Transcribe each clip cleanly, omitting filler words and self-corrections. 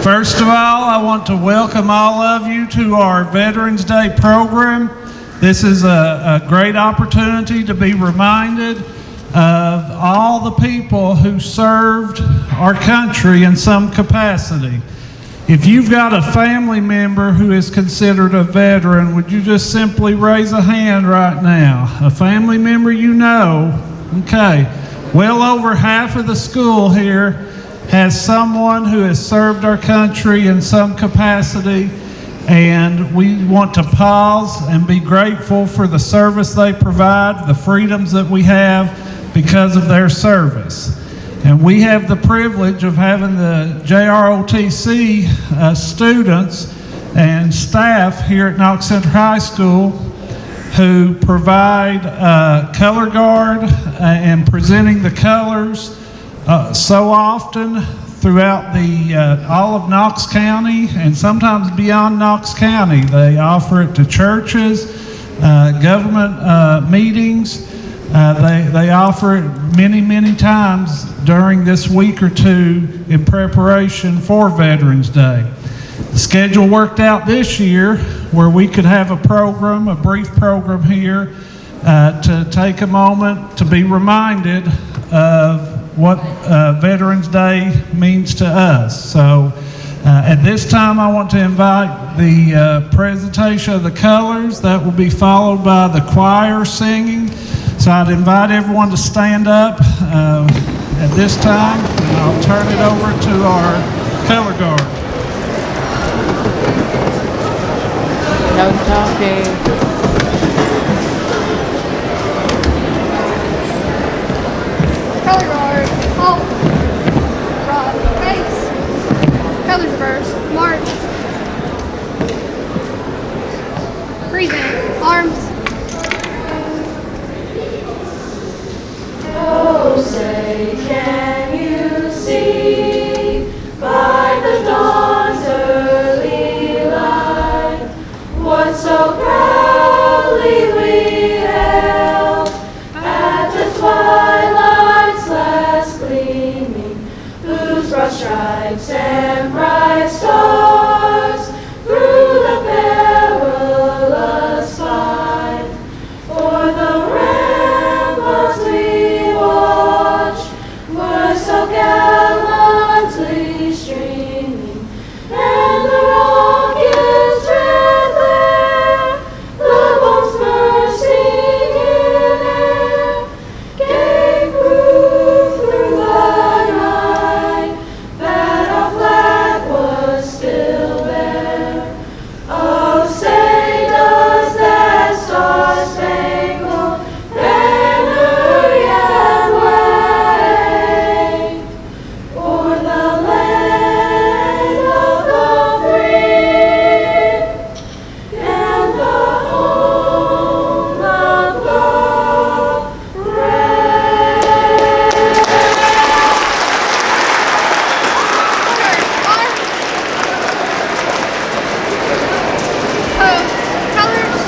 First of all, I want to welcome all of you to our Veterans Day program. This is a great opportunity to be reminded of all the people who served our country in some capacity. If you've got a family member who is considered a veteran, would you just simply raise a hand right now? A family member you know? Okay. Well over half of the school here has someone who has served our country in some capacity, and we want to pause and be grateful for the service they provide, the freedoms that we have because of their service. And we have the privilege of having the JROTC students and staff here at Knox Central High School who provide color guard and presenting the colors so often throughout all of Knox County and sometimes beyond Knox County. They offer it to churches, government meetings. They offer it many, many times during this week or two in preparation for Veterans Day. The schedule worked out this year where we could have a program, a brief program here to take a moment to be reminded of what Veterans Day means to us. So at this time I want to invite the presentation of the colors. That will be followed by the choir singing. So I'd invite everyone to stand up at this time, and I'll turn it over to our color guard. No talking. Color guard, halt, rock, face, colors reverse, march, present, arms. Oh, say, can you see by the dawn's early light what so proudly we hailed at the twilight's last gleaming, whose broad stripes and bright stars through the perilous fight for the ramparts we watched were so gallantly streaming, and the rocket's red glare, the bombs bursting in air, gave proof through the night that our flag was still there. Oh, say does that star-spangled banner yet wave o'er the land of the free and the home of the brave? Colors.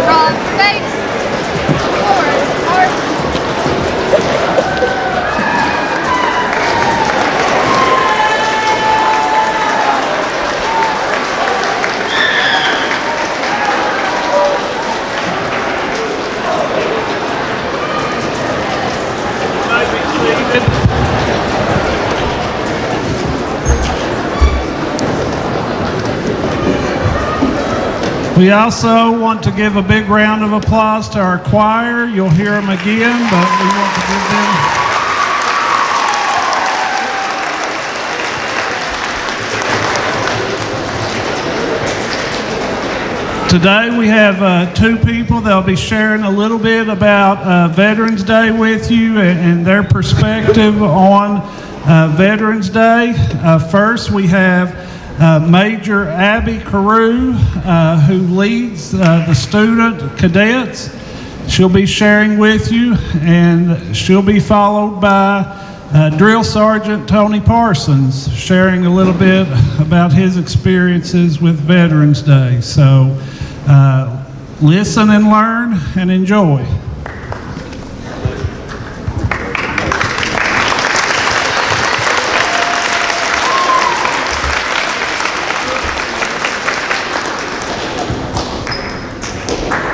Rock, face, forward, arm. We also want to give a big round of applause to our choir. You'll hear them again, but we want to give them. Today we have two people that'll be sharing a little bit about Veterans Day with you and their perspective on Veterans Day. First we have Major Abby Carew, who leads the student cadets. She'll be sharing with you, and she'll be followed by Drill Sergeant Tony Parsons, sharing a little bit about his experiences with Veterans Day. So listen and learn and enjoy.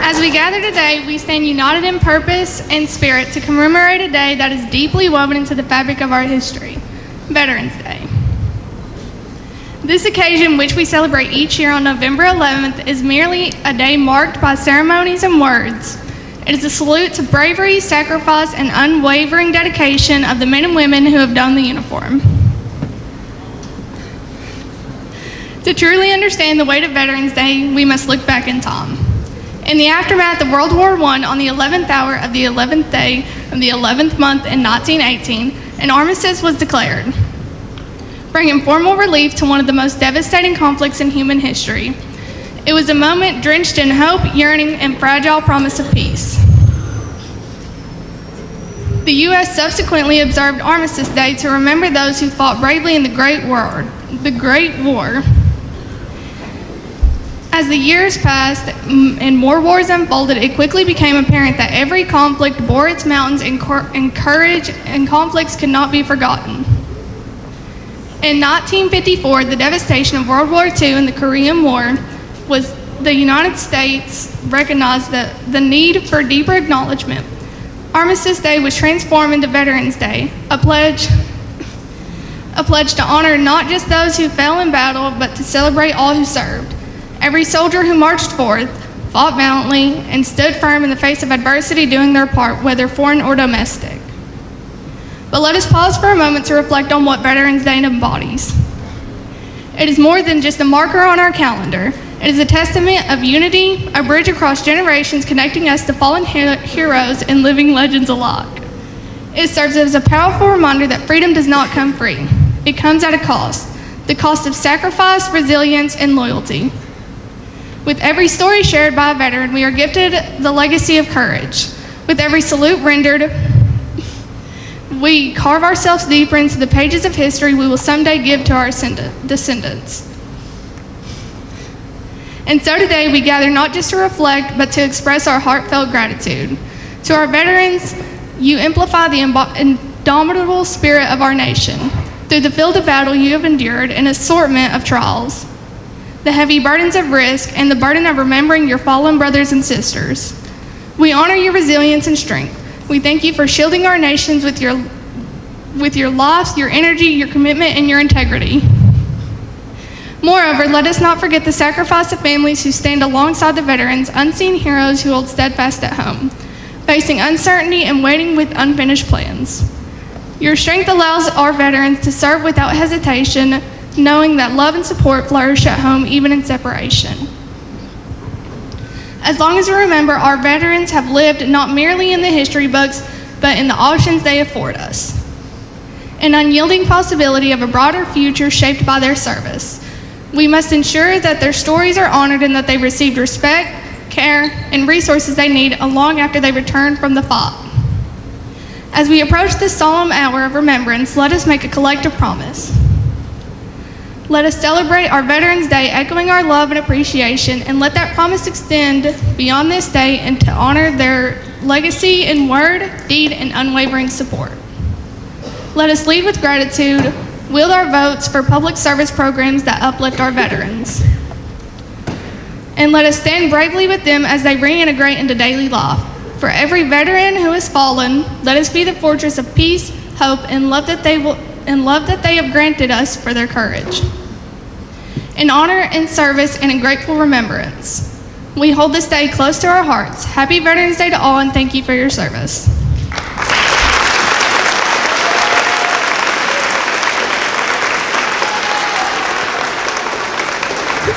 As we gather today, we stand united in purpose and spirit to commemorate a day that is deeply woven into the fabric of our history, Veterans Day. This occasion, which we celebrate each year on November 11th, is merely a day marked by ceremonies and words. It is a salute to bravery, sacrifice, and unwavering dedication of the men and women who have donned the uniform. To truly understand the weight of Veterans Day, we must look back in time. In the aftermath of World War I, on the 11th hour of the 11th day of the 11th month in 1918, an armistice was declared, bringing formal relief to one of the most devastating conflicts in human history. It was a moment drenched in hope, yearning, and fragile promise of peace. The U.S. subsequently observed Armistice Day to remember those who fought bravely in the Great War. As the years passed and more wars unfolded, it quickly became apparent that every conflict bore its mountains and courage, and conflicts could not be forgotten. In 1954, the devastation of World War II and the Korean War was the United States recognized the need for deeper acknowledgement. Armistice Day was transformed into Veterans Day, a pledge to honor not just those who fell in battle, but to celebrate all who served. Every soldier who marched forth, fought valiantly, and stood firm in the face of adversity, doing their part, whether foreign or domestic. But let us pause for a moment to reflect on what Veterans Day embodies. It is more than just a marker on our calendar. It is a testament of unity, a bridge across generations connecting us to fallen heroes and living legends alike. It serves as a powerful reminder that freedom does not come free. It comes at a cost, the cost of sacrifice, resilience, and loyalty. With every story shared by a veteran, we are gifted the legacy of courage. With every salute rendered, we carve ourselves deeper into the pages of history we will someday give to our descendants. And so today we gather not just to reflect, but to express our heartfelt gratitude. To our veterans, you amplify the indomitable spirit of our nation. Through the field of battle, you have endured an assortment of trials, the heavy burdens of risk, and the burden of remembering your fallen brothers and sisters. We honor your resilience and strength. We thank you for shielding our nations with your lives, your energy, your commitment, and your integrity. Moreover, let us not forget the sacrifice of families who stand alongside the veterans, unseen heroes who hold steadfast at home, facing uncertainty and waiting with unfinished plans. Your strength allows our veterans to serve without hesitation, knowing that love and support flourish at home even in separation. As long as we remember, our veterans have lived not merely in the history books, but in the options they afford us. An unyielding possibility of a broader future shaped by their service. We must ensure that their stories are honored and that they received respect, care, and resources they need long after they return from the fight. As we approach this solemn hour of remembrance, let us make a collective promise. Let us celebrate our Veterans Day, echoing our love and appreciation, and let that promise extend beyond this day and to honor their legacy in word, deed, and unwavering support. Let us lead with gratitude, wield our votes for public service programs that uplift our veterans. And let us stand bravely with them as they reintegrate into daily life. For every veteran who has fallen, let us be the fortress of peace, hope, and love that they have granted us for their courage. In honor and service and in grateful remembrance, we hold this day close to our hearts. Happy Veterans Day to all, and thank you for your service.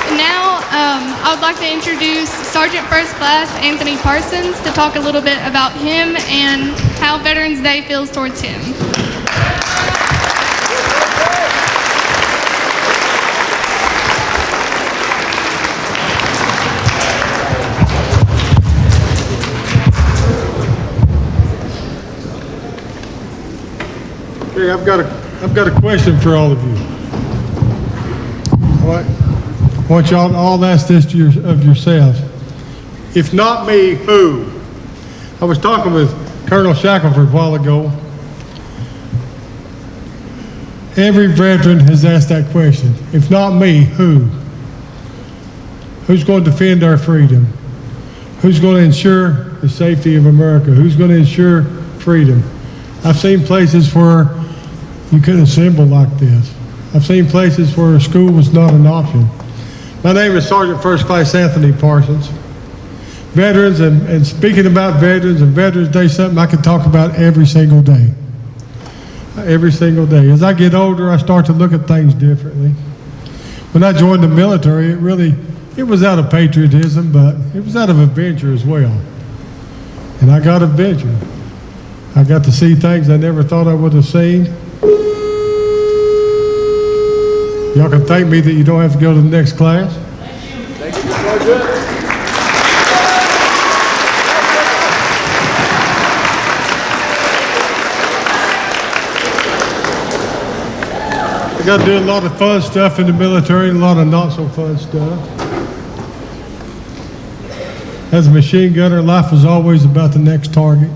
And now, I would like to introduce Sergeant First Class Anthony Parsons to talk a little bit about him and how Veterans Day feels towards him. military, I've got a question for all of you. All right. I want y'all to all ask this of yourselves. If not me, who? I was talking with Colonel Shackelford a while ago. Every veteran has asked that question. If not me, who? Who's going to defend our freedom? Who's going to ensure the safety of America? Who's going to ensure freedom? I've seen places where you couldn't assemble like this. I've seen places where school was not an option. My name is Sergeant First Class Anthony Parsons. Veterans, and speaking about veterans and Veterans Day, something I could talk about every single day. Every single day. As I get older, I start to look at things differently. When I joined the military, it was out of patriotism, but it was out of adventure as well. And I got adventure. I got to see things I never thought I would have seen. Y'all can thank me that you don't have to go to the next class. Thank you, Sergeant. I got to do a lot of fun stuff in the military and a lot of not so fun stuff. As a machine gunner, life was always about the next target.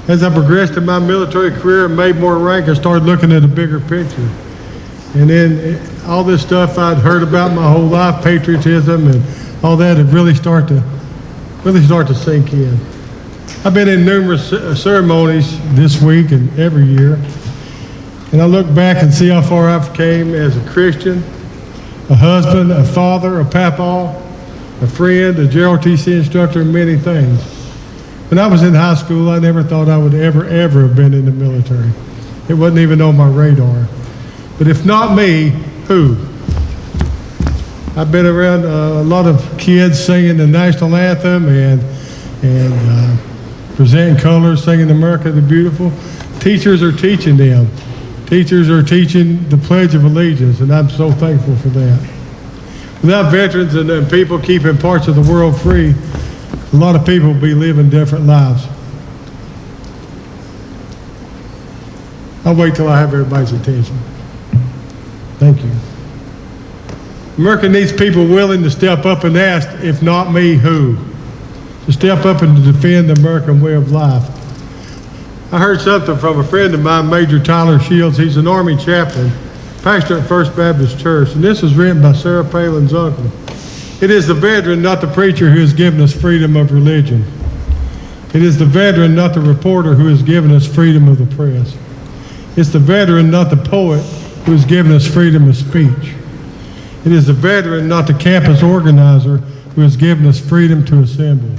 As I progressed in my military career and made more rank, I started looking at a bigger picture. And then all this stuff I'd heard about my whole life, patriotism and all that, had really start to sink in. I've been in numerous ceremonies this week and every year. And I look back and see how far I've came as a Christian, a husband, a father, a papa, a friend, a JROTC instructor, and many things. When I was in high school, I never thought I would ever have been in the military. It wasn't even on my radar. But if not me, who? I've been around a lot of kids singing the national anthem and presenting colors, singing America the Beautiful. Teachers are teaching them. Teachers are teaching the Pledge of Allegiance, and I'm so thankful for that. Without veterans and people keeping parts of the world free, a lot of people will be living different lives. I'll wait till I have everybody's attention. Thank you. America needs people willing to step up and ask, if not me, who? To step up and to defend the American way of life. I heard something from a friend of mine, Major Tyler Shields. He's an Army chaplain, pastor at First Baptist Church, and this was written by Sarah Palin's uncle. It is the veteran, not the preacher, who has given us freedom of religion. It is the veteran, not the reporter, who has given us freedom of the press. It's the veteran, not the poet, who has given us freedom of speech. It is the veteran, not the campus organizer, who has given us freedom to assemble.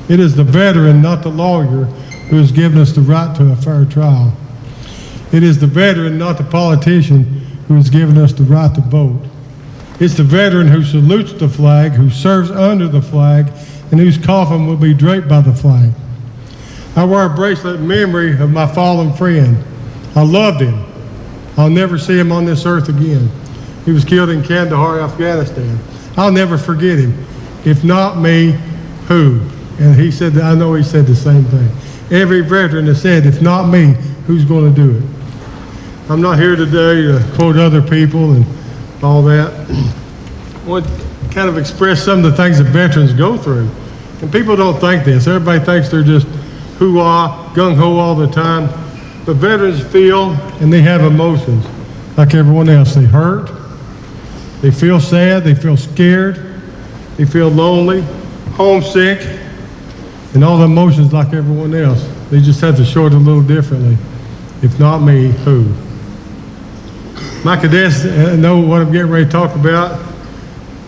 It is the veteran, not the lawyer, who has given us the right to a fair trial. It is the veteran, not the politician, who has given us the right to vote. It's the veteran who salutes the flag, who serves under the flag, and whose coffin will be draped by the flag. I wear a bracelet in memory of my fallen friend. I loved him. I'll never see him on this earth again. He was killed in Kandahar, Afghanistan. I'll never forget him. If not me, who? And he said, I know he said the same thing. Every veteran has said, if not me, who's going to do it? I'm not here today to quote other people and all that. I want to kind of express some of the things that veterans go through. And people don't think this. Everybody thinks they're just hoo-ah, gung-ho all the time. But veterans feel and they have emotions like everyone else. They hurt, they feel sad, they feel scared, they feel lonely, homesick, and all the emotions like everyone else. They just have to show it a little differently. If not me, who? My cadets know what I'm getting ready to talk about.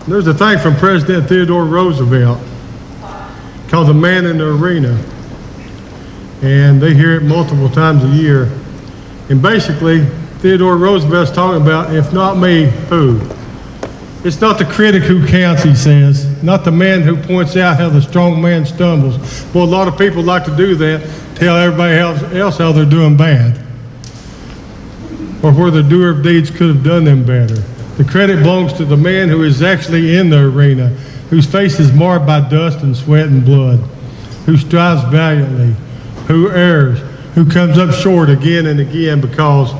There's a thing from President Theodore Roosevelt called the Man in the Arena. And they hear it multiple times a year. And basically, Theodore Roosevelt's talking about, if not me, who? It's not the critic who counts, he says, not the man who points out how the strong man stumbles. Well, a lot of people like to do that, tell everybody else how they're doing bad, or where the doer of deeds could have done them better. The credit belongs to the man who is actually in the arena, whose face is marred by dust and sweat and blood, who strives valiantly, who errs, who comes up short again and again because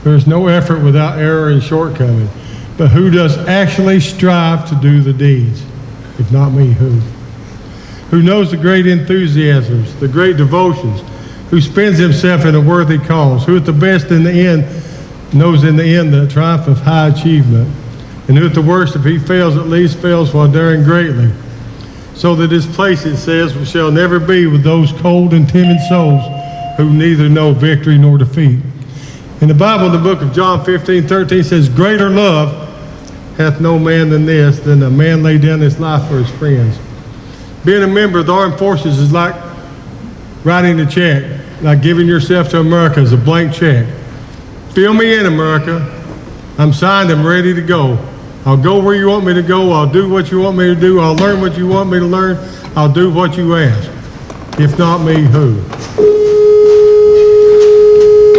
there's no effort without error and shortcoming. But who does actually strive to do the deeds? If not me, who? Who knows the great enthusiasms, the great devotions, who spends himself in a worthy cause, who at the best in the end knows in the end the triumph of high achievement, and who at the worst, if he fails, at least fails while daring greatly, so that his place, it says, shall never be with those cold and timid souls who neither know victory nor defeat. In the Bible, in the book of John 15:13 says, greater love hath no man than this, than a man lay down his life for his friends. Being a member of the armed forces is like writing a check, like giving yourself to America as a blank check. Fill me in, America. I'm signed, I'm ready to go. I'll go where you want me to go. I'll do what you want me to do. I'll learn what you want me to learn. I'll do what you ask. If not me, who?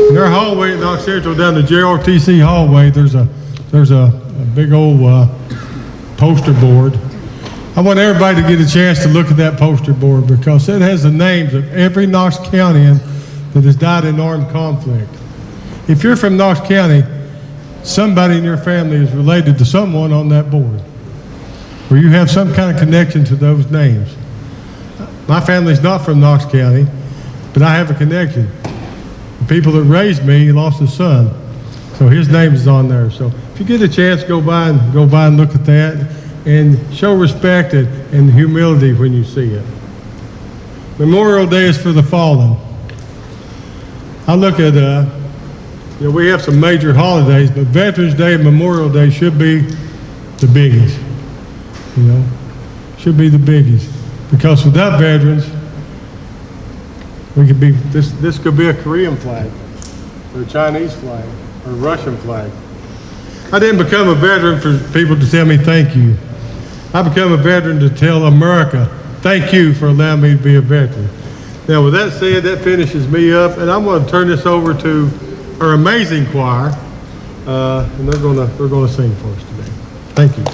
In our hallway at Knox Central, down the JROTC hallway, there's a big old poster board. I want everybody to get a chance to look at that poster board because it has the names of every Knox County that has died in armed conflict. If you're from Knox County, somebody in your family is related to someone on that board, or you have some kind of connection to those names. My family's not from Knox County, but I have a connection. The people that raised me lost a son, so his name is on there. So if you get a chance, go by and look at that, and show respect and humility when you see it. Memorial Day is for the fallen. I look at, we have some major holidays, but Veterans Day and Memorial Day should be the biggies. Should be the biggies. Because without veterans, we could be, this could be a Korean flag, or a Chinese flag, or a Russian flag. I didn't become a veteran for people to tell me thank you. I become a veteran to tell America, thank you for allowing me to be a veteran. Now, with that said, that finishes me up, and I'm going to turn this over to our amazing choir, and they're going to sing for us today. Thank you.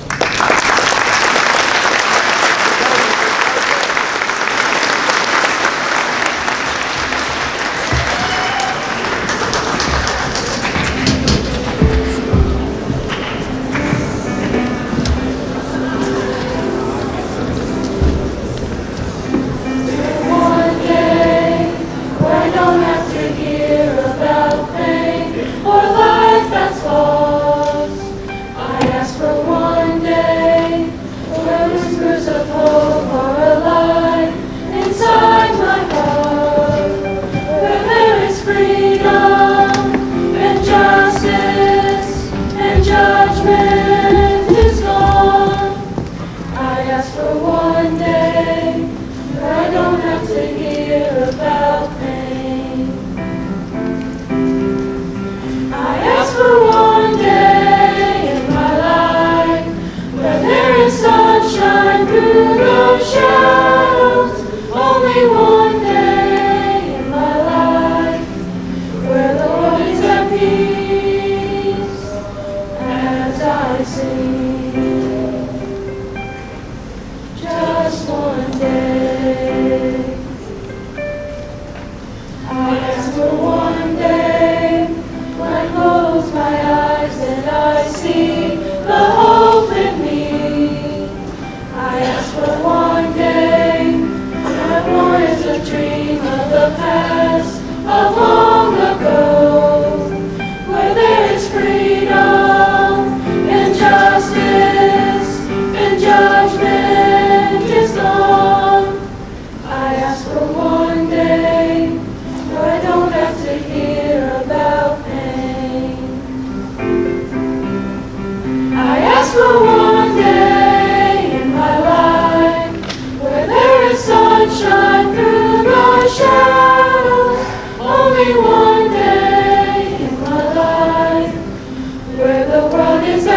One day in my life where the world is